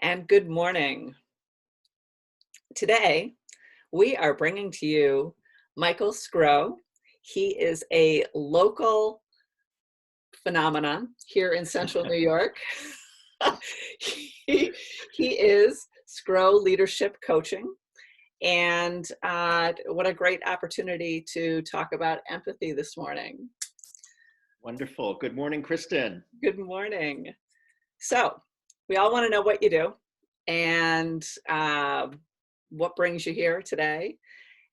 and good morning. Today, we are bringing to you Michael Sgro. He is a local phenomenon here in Central New York. he, he is Sgro Leadership Coaching. And what a great opportunity to talk about empathy this morning. Wonderful. Good morning, Kristen. Good morning. So we all want to know what you do and what brings you here today.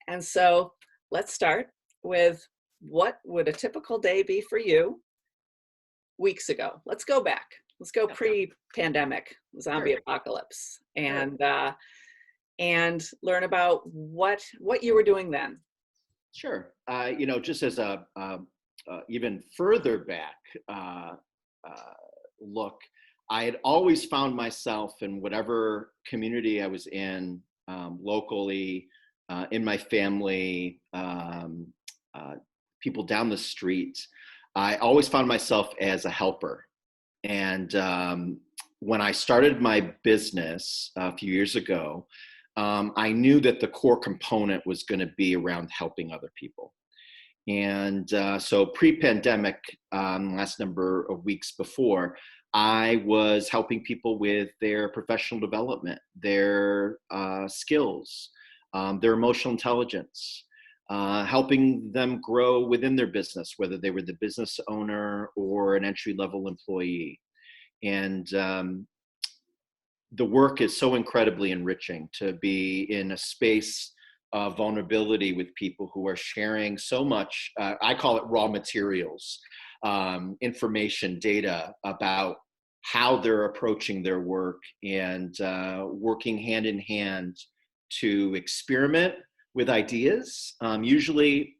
And so let's start with, what would a typical day be for you weeks ago? Let's go back. Let's go pre-pandemic, zombie apocalypse, and learn about what you were doing then. Sure. Just as a even further back look, I had always found myself in whatever community I was in, locally, in my family, people down the street. I always found myself as a helper. And when I started my business a few years ago, I knew that the core component was going to be around helping other people. And so pre-pandemic, last number of weeks before, I was helping people with their professional development, their skills, their emotional intelligence, helping them grow within their business, whether they were the business owner or an entry-level employee. And the work is so incredibly enriching to be in a space of vulnerability with people who are sharing so much. I call it raw materials, information, data about how they're approaching their work, and working hand in hand to experiment with ideas, usually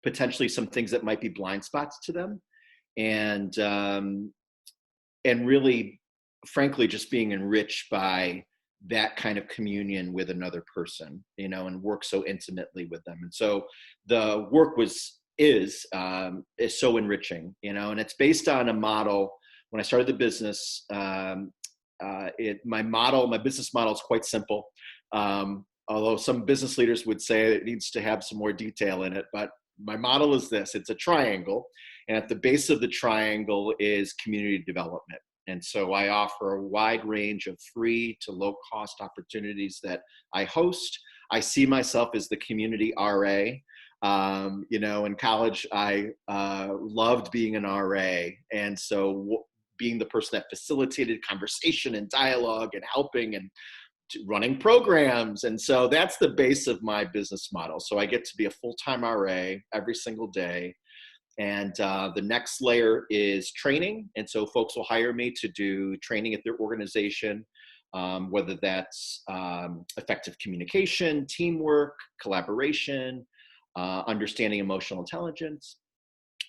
potentially some things that might be blind spots to them, and really, frankly, just being enriched by that kind of communion with another person, and work so intimately with them. And so the work is so enriching, and it's based on a model. When I started the business, my business model is quite simple. Although some business leaders would say it needs to have some more detail in it, but my model is this: it's a triangle, and at the base of the triangle is community development. And so I offer a wide range of free to low cost opportunities that I host. I see myself as the community RA. In college, I loved being an RA. And so being the person that facilitated conversation and dialogue and helping and running programs. And so that's the base of my business model. So I get to be a full-time RA every single day. And the next layer is training. And so folks will hire me to do training at their organization, whether that's effective communication, teamwork, collaboration, understanding emotional intelligence.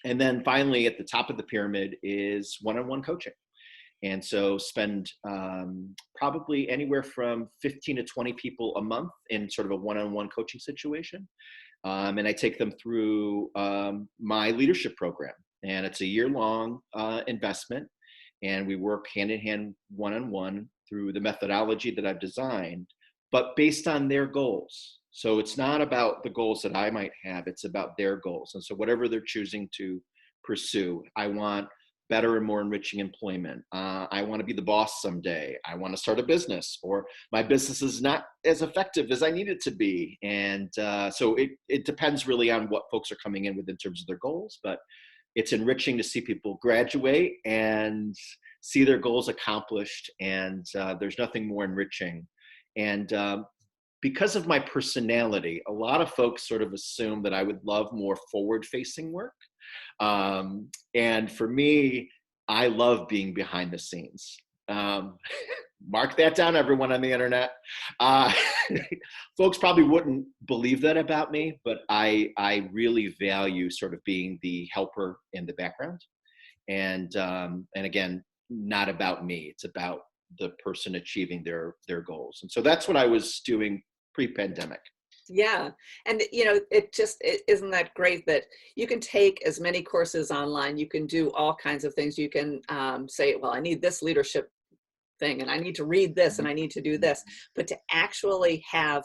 And then finally, at the top of the pyramid is one-on-one coaching. And so spend probably anywhere from 15 to 20 people a month in sort of a one-on-one coaching situation. And I take them through my leadership program. And it's a year-long investment. And we work hand-in-hand, one-on-one through the methodology that I've designed, but based on their goals. So it's not about the goals that I might have, it's about their goals. And so whatever they're choosing to pursue, I want better and more enriching employment. I want to be the boss someday. I want to start a business, or my business is not as effective as I need it to be. And so it depends really on what folks are coming in with in terms of their goals, but it's enriching to see people graduate and see their goals accomplished. And there's nothing more enriching. And because of my personality, a lot of folks sort of assume that I would love more forward-facing work. And for me, I love being behind the scenes. Mark that down, everyone on the internet. Folks probably wouldn't believe that about me, but I really value sort of being the helper in the background. And again, not about me. It's about the person achieving their goals. And so that's what I was doing pre-pandemic. Yeah. And, isn't that great that you can take as many courses online, you can do all kinds of things. You can say, well, I need this leadership thing, and I need to read this, and I need to do this, but to actually have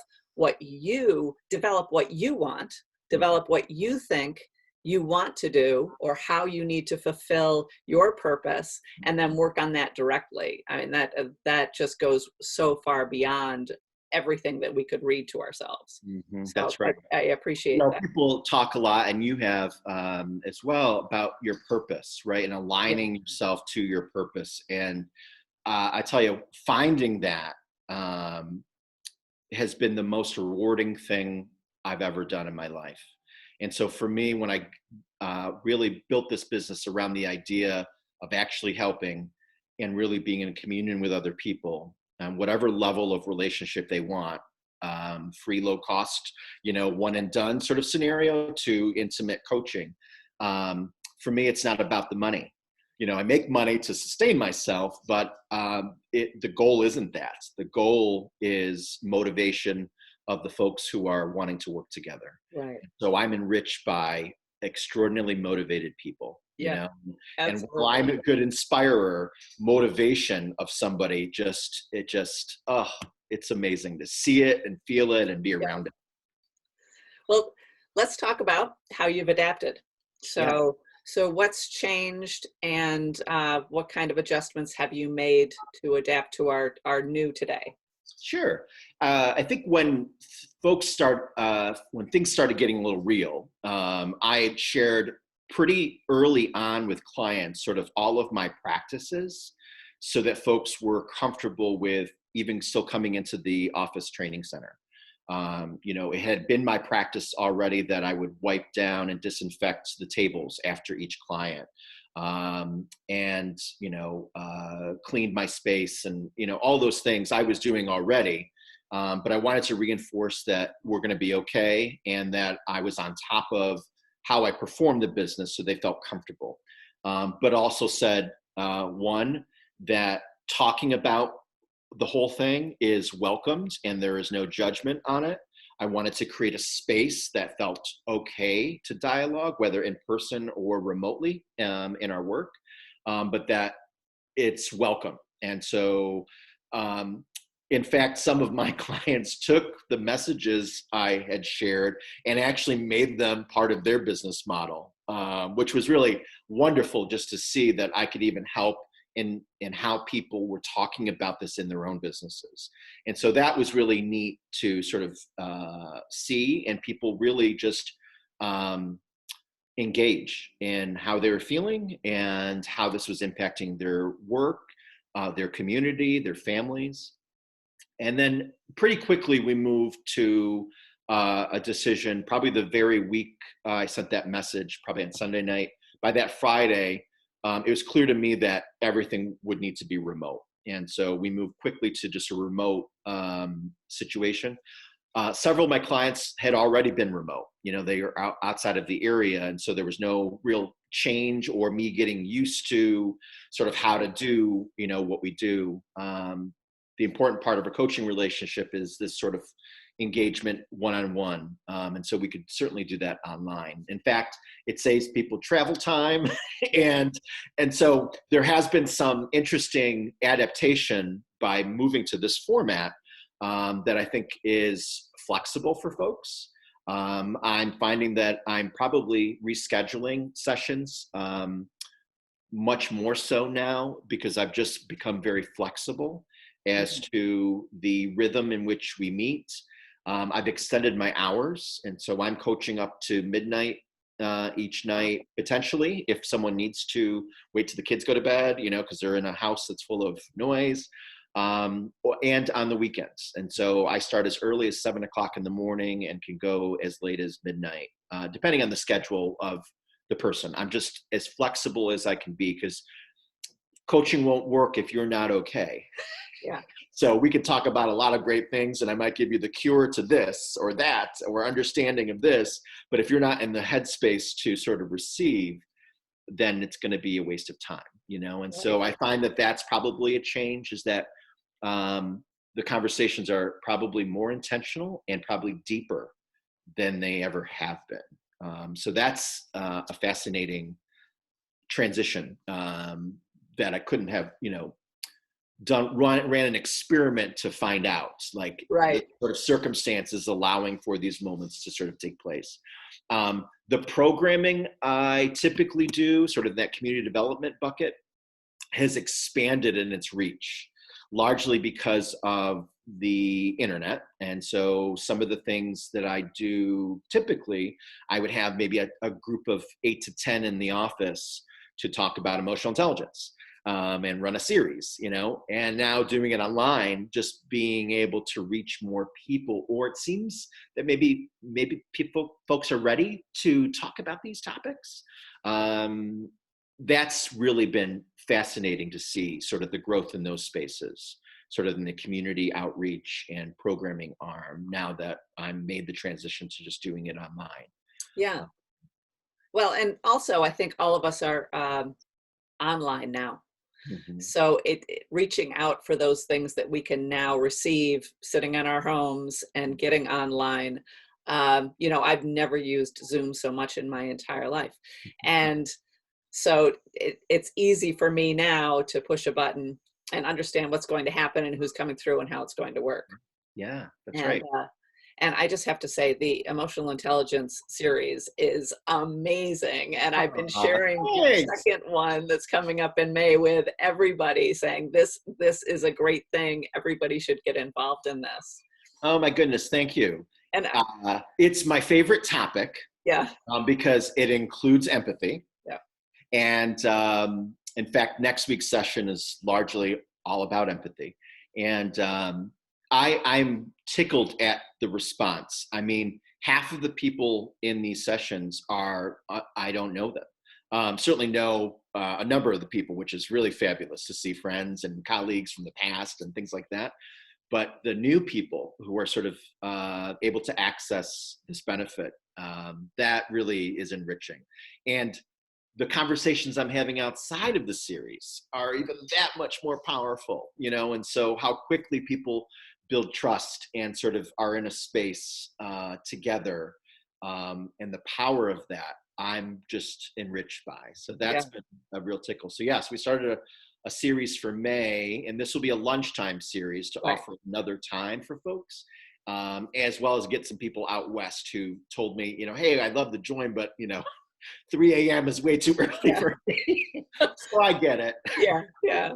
develop what you want, develop what you think you want to do, or how you need to fulfill your purpose, and then work on that directly. I mean, that just goes so far beyond everything that we could read to ourselves. So That's right. I appreciate that. People talk a lot, and you have as well, about your purpose, right? And Yeah. aligning yourself to your purpose. And I tell you, finding that has been the most rewarding thing I've ever done in my life. And so for me, when I really built this business around the idea of actually helping and really being in communion with other people, whatever level of relationship they want, free, low cost, one and done sort of scenario, to intimate coaching. For me, it's not about the money. I make money to sustain myself, but the goal isn't that. The goal is motivation of the folks who are wanting to work together. Right. So I'm enriched by extraordinarily motivated people, Yeah, and while I'm absolutely. a good inspirer, motivation of somebody, it's amazing to see it and feel it and be Yeah. around it. Well, let's talk about how you've adapted. Yeah. So what's changed, and what kind of adjustments have you made to adapt to our new today? Sure. I think when when things started getting a little real, I had shared pretty early on with clients sort of all of my practices, so that folks were comfortable with even still coming into the office training center. It had been my practice already that I would wipe down and disinfect the tables after each client, and cleaned my space, and all those things I was doing already. But I wanted to reinforce that we're going to be okay, and that I was on top of how I performed the business, so they felt comfortable. But also said, one, that talking about the whole thing is welcomed and there is no judgment on it. I wanted to create a space that felt okay to dialogue, whether in person or remotely, in our work, but that it's welcome. And so, in fact, some of my clients took the messages I had shared and actually made them part of their business model, which was really wonderful, just to see that I could even help in how people were talking about this in their own businesses. And so that was really neat to sort of see, and people really just engage in how they were feeling and how this was impacting their work, their community, their families. And then pretty quickly we moved to a decision, probably the very week I sent that message, probably on Sunday night. By that Friday, it was clear to me that everything would need to be remote. And so we moved quickly to just a remote situation. Several of my clients had already been remote. They are outside of the area. And so there was no real change or me getting used to sort of how to do, what we do. The important part of a coaching relationship is this sort of engagement one-on-one. And so we could certainly do that online. In fact, it saves people travel time. and so there has been some interesting adaptation by moving to this format, that I think is flexible for folks. I'm finding that I'm probably rescheduling sessions, much more so now, because I've just become very flexible as to the rhythm in which we meet. I've extended my hours, and so I'm coaching up to midnight each night, potentially, if someone needs to wait till the kids go to bed, because they're in a house that's full of noise, and on the weekends. And so I start as early as 7 o'clock in the morning and can go as late as midnight, depending on the schedule of the person. I'm just as flexible as I can be, because coaching won't work if you're not okay. Yeah. So we could talk about a lot of great things, and I might give you the cure to this or that, or understanding of this. But if you're not in the headspace to sort of receive, then it's going to be a waste of time, And so I find that that's probably a change, is that the conversations are probably more intentional and probably deeper than they ever have been. So that's a fascinating transition, that I couldn't have, ran an experiment to find out like the Right. sort of circumstances allowing for these moments to sort of take place. The programming I typically do, sort of that community development bucket, has expanded in its reach, largely because of the internet. And so some of the things that I do typically, I would have maybe a group of 8 to 10 in the office to talk about emotional intelligence, and run a series, and now doing it online, just being able to reach more people, or it seems that maybe folks are ready to talk about these topics. That's really been fascinating to see sort of the growth in those spaces, sort of in the community outreach and programming arm, now that I'm made the transition to just doing it online. Yeah. Well, and also I think all of us are online now. Mhm. So reaching out for those things that we can now receive sitting in our homes and getting online. I've never used Zoom so much in my entire life. And so it's easy for me now to push a button and understand what's going to happen and who's coming through and how it's going to work. Yeah, that's And right. and I just have to say the emotional intelligence series is amazing. And I've been sharing the Thanks. second one that's coming up in May with everybody, saying this is a great thing. Everybody should get involved in this. Oh my goodness, thank you. And It's my favorite topic, yeah, because it includes empathy. yeah, And in fact, next week's session is largely all about empathy. And I'm tickled at the response. I mean, half of the people in these sessions are, I don't know them. Certainly know a number of the people, which is really fabulous to see friends and colleagues from the past and things like that. But the new people who are sort of able to access this benefit, that really is enriching. And the conversations I'm having outside of the series are even that much more powerful, and so how quickly people build trust and sort of are in a space together, and the power of that, I'm just enriched by. So yeah, that's been a real tickle. So yes, we started a series for May, and this will be a lunchtime series to right, offer another time for folks. As well as get some people out west who told me, hey, I'd love to join, but 3 a.m. is way too early yeah, for me. So I get it. yeah, yeah.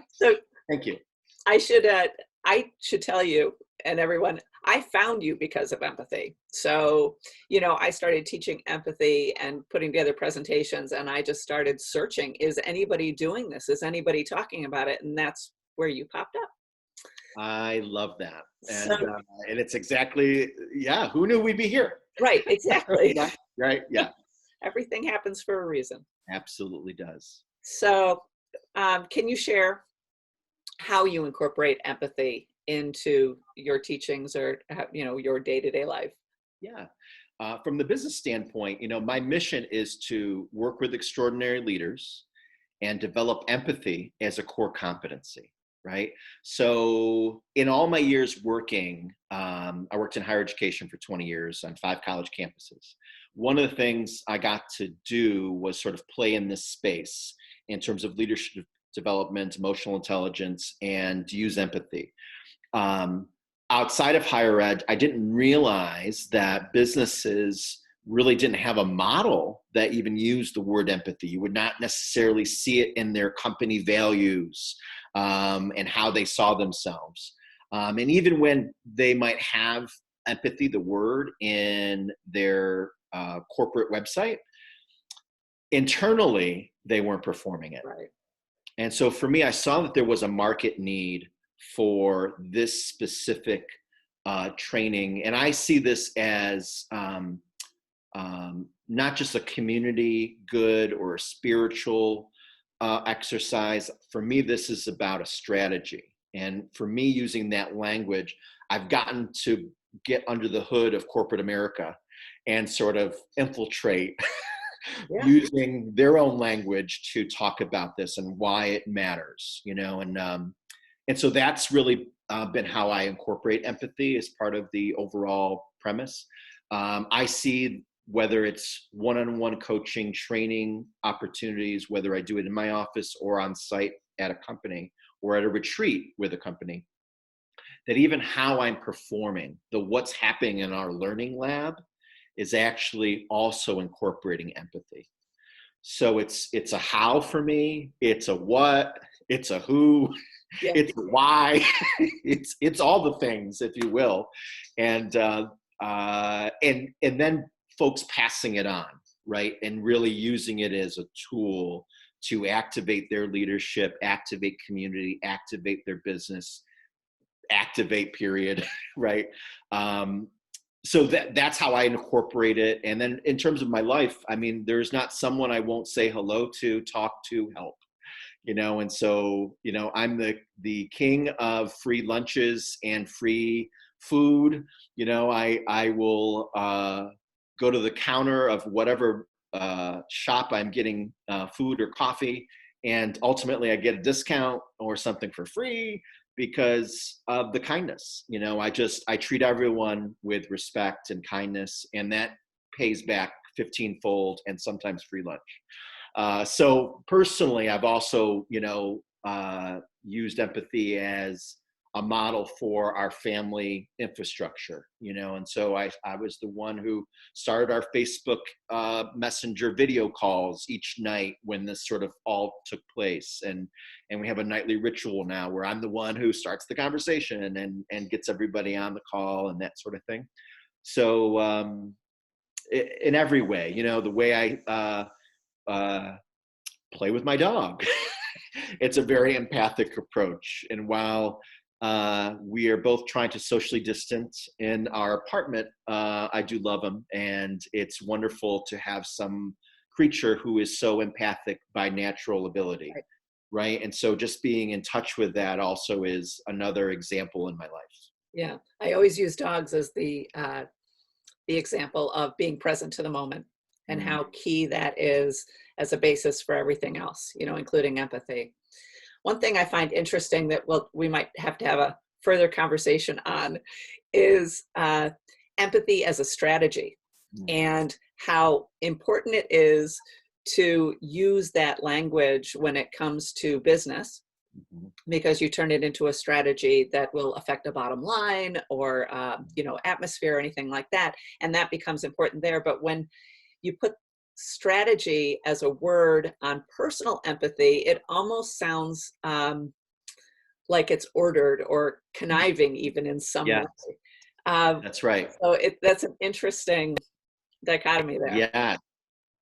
So Thank you. I should uh, I should tell you and everyone, I found you because of empathy. So, I started teaching empathy and putting together presentations, and I just started searching, is anybody doing this? Is anybody talking about it? And that's where you popped up. I love that. So, And it's exactly, yeah, who knew we'd be here? right, exactly. Yeah, right? Yeah, Everything happens for a reason. absolutely does. So, can you share how you incorporate empathy into your teachings or your day-to-day life? Yeah. From the business standpoint, my mission is to work with extraordinary leaders and develop empathy as a core competency, right? So, in all my years working, I worked in higher education for 20 years on 5 college campuses. One of the things I got to do was sort of play in this space in terms of leadership development, emotional intelligence, and use empathy. Um, Outside of higher ed, I didn't realize that businesses really didn't have a model that even used the word empathy. You would not necessarily see it in their company values, and how they saw themselves. And even when they might have empathy, the word, in their corporate website, internally, they weren't performing it. Right. And so for me, I saw that there was a market need for this specific training. And I see this as not just a community good or a spiritual exercise. For me, this is about a strategy. And for me, using that language, I've gotten to get under the hood of corporate America and sort of infiltrate Yeah. using their own language to talk about this and why it matters, and so that's really been how I incorporate empathy as part of the overall premise. I see whether it's one-on-one coaching, training opportunities, whether I do it in my office or on site at a company or at a retreat with a company, that even how I'm performing, the what's happening in our learning lab is actually also incorporating empathy. So it's a how for me, it's a what, it's a who, Yeah. it's a why, it's all the things, if you will, and and then folks passing it on, right, and really using it as a tool to activate their leadership, activate community, activate their business, activate period, right? So that's how I incorporate it. And then in terms of my life, I mean, there's not someone I won't say hello to, talk to, help, and so, I'm the king of free lunches and free food. I will go to the counter of whatever shop I'm getting food or coffee, and ultimately I get a discount or something for free because of the kindness. I treat everyone with respect and kindness, and that pays back 15-fold and sometimes free lunch. So personally, I've also, used empathy as a model for our family infrastructure, and so I was the one who started our Facebook Messenger video calls each night when this sort of all took place. And we have a nightly ritual now where I'm the one who starts the conversation and gets everybody on the call and that sort of thing. So in every way, the way I play with my dog. It's a very empathic approach. And while we are both trying to socially distance in our apartment, I do love him. And it's wonderful to have some creature who is so empathic by natural ability. Right. And so just being in touch with that also is another example in my life. Yeah. I always use dogs as the example of being present to the moment and how key that is as a basis for everything else, including empathy. One thing I find interesting that we might have to have a further conversation on is empathy as a strategy and how important it is to use that language when it comes to business, because you turn it into a strategy that will affect a bottom line or, atmosphere or anything like that. And that becomes important there. But when you put strategy as a word on personal empathy, it almost sounds like it's ordered or conniving even in some way. That's right. So that's an interesting dichotomy there. Yeah.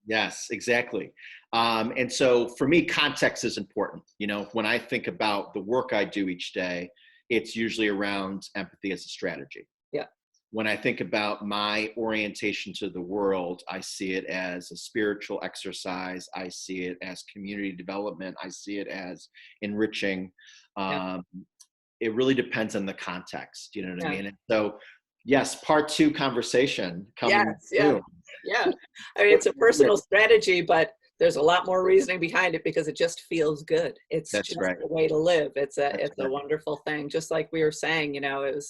Yes, exactly. And so for me, context is important. When I think about the work I do each day, it's usually around empathy as a strategy. Yeah. When I think about my orientation to the world, I see it as a spiritual exercise. I see it as community development. I see it as enriching. It really depends on the context. You know what I mean? And so, yes, part 2 conversation coming soon. Yeah. I mean, it's a personal strategy, but there's a lot more reasoning behind it because it just feels good. It's That's just right. a way to live. It's a wonderful thing. Just like we were saying, it was,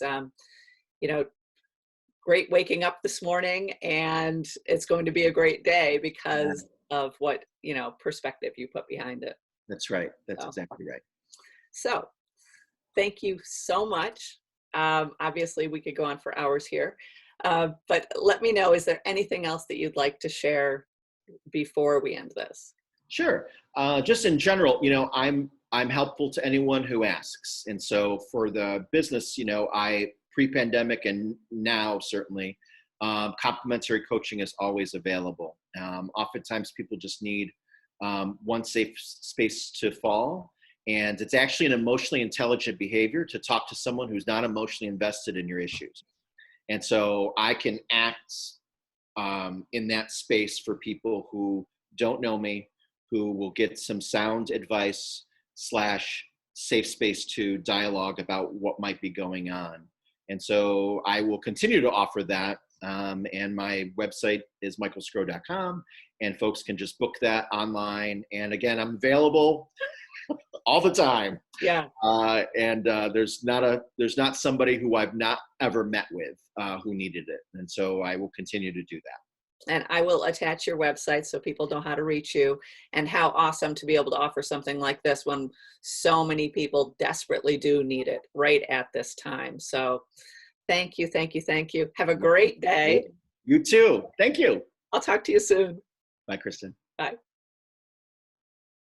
great waking up this morning, and it's going to be a great day because of what, perspective you put behind it. That's right. That's exactly right. So thank you so much. Obviously we could go on for hours here, but let me know, is there anything else that you'd like to share before we end this? Sure. Just in general, I'm helpful to anyone who asks. And so for the business, I pre-pandemic and now certainly complimentary coaching is always available. Oftentimes people just need one safe space to fall. And it's actually an emotionally intelligent behavior to talk to someone who's not emotionally invested in your issues. And so I can act in that space for people who don't know me, who will get some sound advice / safe space to dialogue about what might be going on. And so I will continue to offer that. And my website is michaelsgro.com, and folks can just book that online. And again, I'm available all the time. Yeah. And there's not somebody who I've not ever met with who needed it. And so I will continue to do that. And I will attach your website so people know how to reach you, and how awesome to be able to offer something like this when so many people desperately do need it right at this time. So thank you, thank you, thank you. Have a great day. You too. Thank you. I'll talk to you soon. Bye, Kristen. Bye.